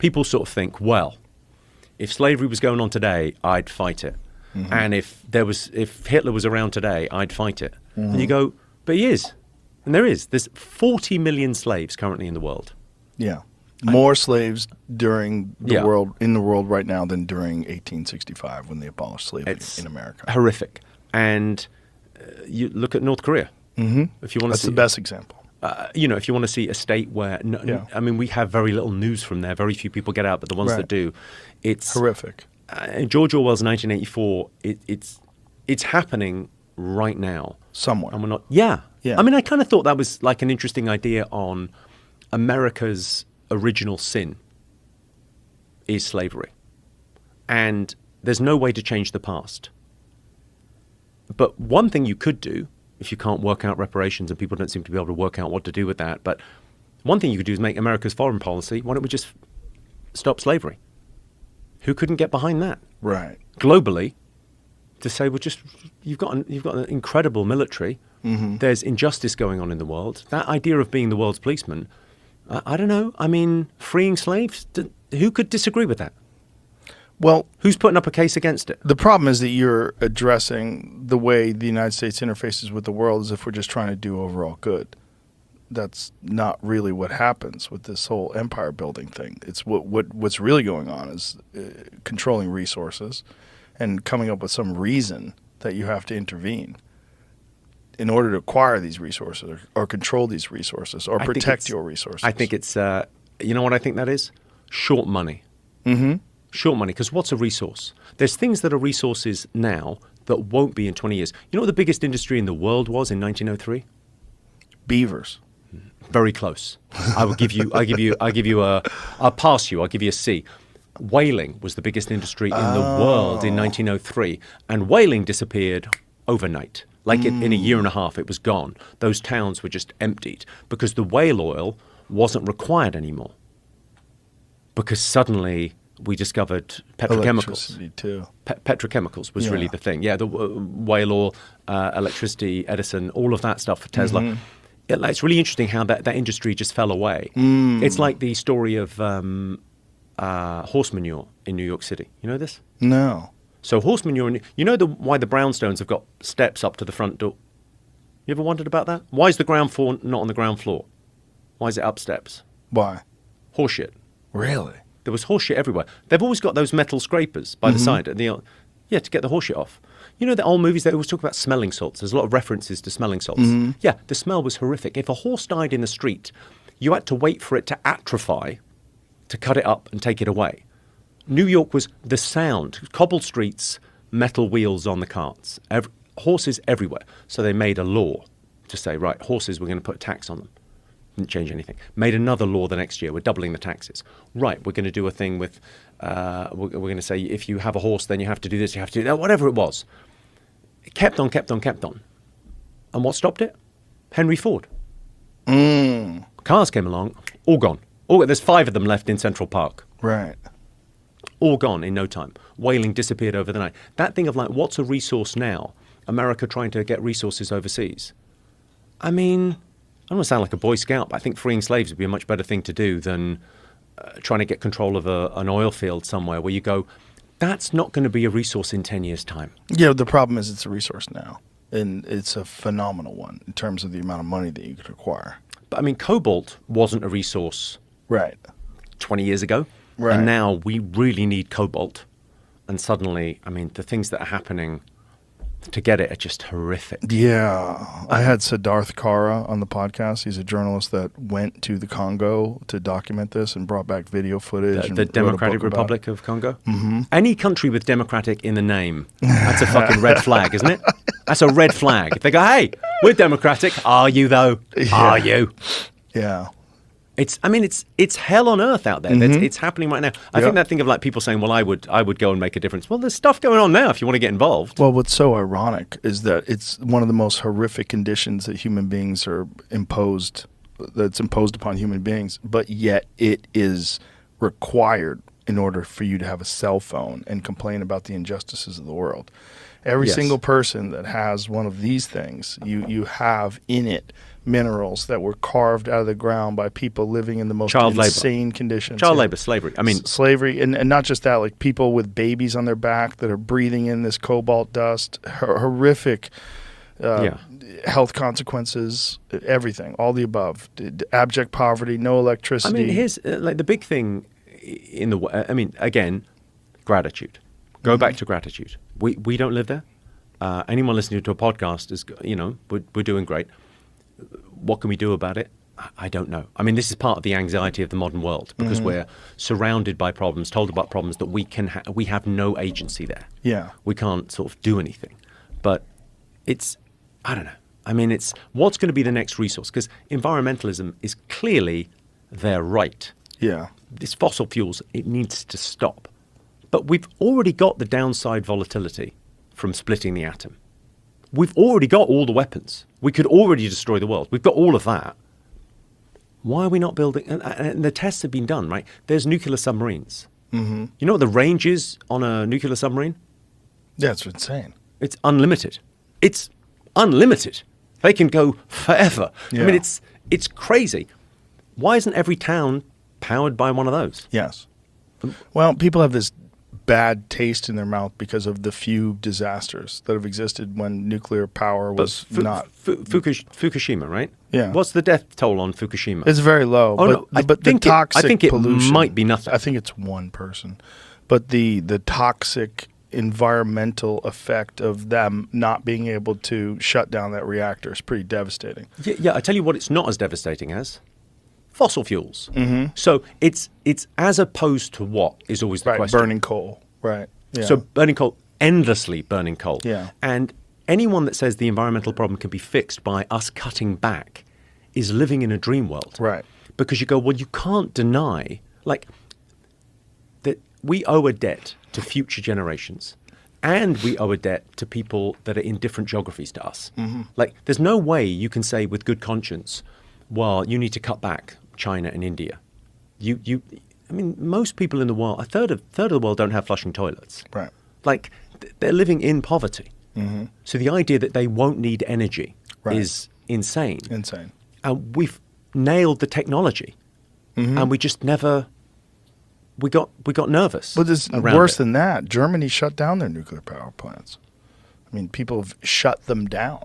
people sort of think, well, if slavery was going on today, I'd fight it. Mm-hmm. And if Hitler was around today, I'd fight it. Mm-hmm. And you go, but he is. And there is. There's 40 million slaves currently in the world. Yeah. More slaves during the world in the world right now than during 1865 when they abolished slavery in America. Horrific. And you look at North Korea. Mm-hmm. If you want to That's the best example. If you want to see a state where, I mean, we have very little news from there. Very few people get out, but the ones that do, it's horrific. George Orwell's 1984. It's happening right now somewhere, and we're not. Yeah. I mean, I kind of thought that was like an interesting idea on America's original sin is slavery, and there's no way to change the past. But one thing you could do, if you can't work out reparations, and people don't seem to be able to work out what to do with that, but one thing you could do is make America's foreign policy, why don't we just stop slavery? Who couldn't get behind that? Right. Globally, to say, well, just you've got an incredible military. Mm-hmm. There's injustice going on in the world. That idea of being the world's policeman, I don't know. I mean, freeing slaves, who could disagree with that? Well, who's putting up a case against it? The problem is that you're addressing the way the United States interfaces with the world as if we're just trying to do overall good. That's not really what happens with this whole empire building thing. It's what's really going on is controlling resources and coming up with some reason that you have to intervene in order to acquire these resources or control these resources or protect your resources. I think it's, you know what I think that is? Short money. Mm-hmm. Short money, because what's a resource? There's things that are resources now that won't be in 20 years. You know what the biggest industry in the world was in 1903? Beavers. Very close. I'll pass you. I'll give you a C. Whaling was the biggest industry in the world in 1903, and whaling disappeared overnight. Like in a year and a half, it was gone. Those towns were just emptied because the whale oil wasn't required anymore. Because suddenly we discovered petrochemicals. Electricity too. Petrochemicals was really the thing. Yeah, the whale oil, electricity, Edison, all of that stuff for Tesla. Mm-hmm. It's really interesting how that industry just fell away. Mm. It's like the story of horse manure in New York City. You know this? No. So horse manure, you know why the brownstones have got steps up to the front door? You ever wondered about that? Why is the ground floor not on the ground floor? Why is it up steps? Why? Horse shit. Really? There was horse shit everywhere. They've always got those metal scrapers by the side. To get the horse shit off. You know the old movies, they always talk about smelling salts. There's a lot of references to smelling salts. Mm-hmm. Yeah, the smell was horrific. If a horse died in the street, you had to wait for it to atrophy to cut it up and take it away. New York was the sound. Cobbled streets, metal wheels on the carts. Horses everywhere. So they made a law to say, right, horses, we're going to put a tax on them. Didn't change anything. Made another law the next year. We're doubling the taxes. Right, we're going to do a thing with, we're going to say if you have a horse, then you have to do this, you have to do that, whatever it was. It kept on. And what stopped it? Henry Ford. Cars came along, all gone. There's 5 of them left in Central Park. Right. All gone in no time. Whaling disappeared over the night. That thing of like, what's a resource now? America trying to get resources overseas. I mean, I don't want to sound like a Boy Scout, but I think freeing slaves would be a much better thing to do than trying to get control of an oil field somewhere where you go, that's not going to be a resource in 10 years' time. Yeah, the problem is it's a resource now, and it's a phenomenal one in terms of the amount of money that you could acquire. But I mean, cobalt wasn't a resource 20 years ago. Right. And now we really need cobalt. And suddenly, I mean, the things that are happening to get it are just horrific. Yeah. I had Siddharth Carr on the podcast. He's a journalist that went to the Congo to document this and brought back video footage. The Democratic Republic of Congo? Mm-hmm. Any country with democratic in the name, that's a fucking red flag, isn't it? That's a red flag. If they go, hey, we're democratic. Are you, though? Yeah. Are you? Yeah. It's hell on earth out there. Mm-hmm. It's happening right now. I think that thing of like people saying, well, I would go and make a difference. Well, there's stuff going on now if you want to get involved. Well, what's so ironic is that it's one of the most horrific conditions that human beings are imposed upon human beings, but yet it is required in order for you to have a cell phone and complain about the injustices of the world. Every single person that has one of these things, you have in it minerals that were carved out of the ground by people living in the most Child labor. insane conditions. Child labor, slavery. I mean, slavery, and not just that, like people with babies on their back that are breathing in this cobalt dust, horrific health consequences, everything, all the above. Abject poverty, no electricity. I mean, here's like the big thing in the. I mean, again, gratitude. Go back to gratitude. We don't live there. Anyone listening to a podcast is, we're doing great. What can we do about it? I don't know. I mean, this is part of the anxiety of the modern world because we're surrounded by problems, told about problems that we have no agency there. Yeah. We can't sort of do anything. But I don't know. I mean, it's what's going to be the next resource? Because environmentalism is clearly their right. Yeah. This fossil fuels, it needs to stop. But we've already got the downside volatility from splitting the atom. We've already got all the weapons. We could already destroy the world. We've got all of that. Why are we not building? And the tests have been done, right? There's nuclear submarines. You know what the range is on a nuclear submarine? Yeah, it's insane. It's unlimited. It's unlimited. They can go forever. Yeah. I mean, it's crazy. Why isn't every town powered by one of those? Yes. Well, people have this bad taste in their mouth because of the few disasters that have existed when nuclear power was not Fukushima, right? Yeah. What's the death toll on Fukushima? It's very low. Oh, but, no, the toxic I think it pollution might be nothing. I think it's one person. But the toxic environmental effect of them not being able to shut down that reactor is pretty devastating. Yeah, I tell you what it's not as devastating as. Fossil fuels. So it's as opposed to what is always the question. Burning coal. Right. Yeah. So burning coal, endlessly burning coal. Yeah. And anyone that says the environmental problem can be fixed by us cutting back is living in a dream world. Right. Because you go, well, you can't deny, like, that we owe a debt to future generations. And we owe a debt to people that are in different geographies to us. Like, there's no way you can say with good conscience, well, you need to cut back China and India. I mean, most people in the world, a third of the world don't have flushing toilets. Right. Like, they're living in poverty. So the idea that they won't need energy is insane. Insane. And we've nailed the technology, and we just never. We got nervous. But it's worse than that. Germany shut down their nuclear power plants. I mean, people have shut them down.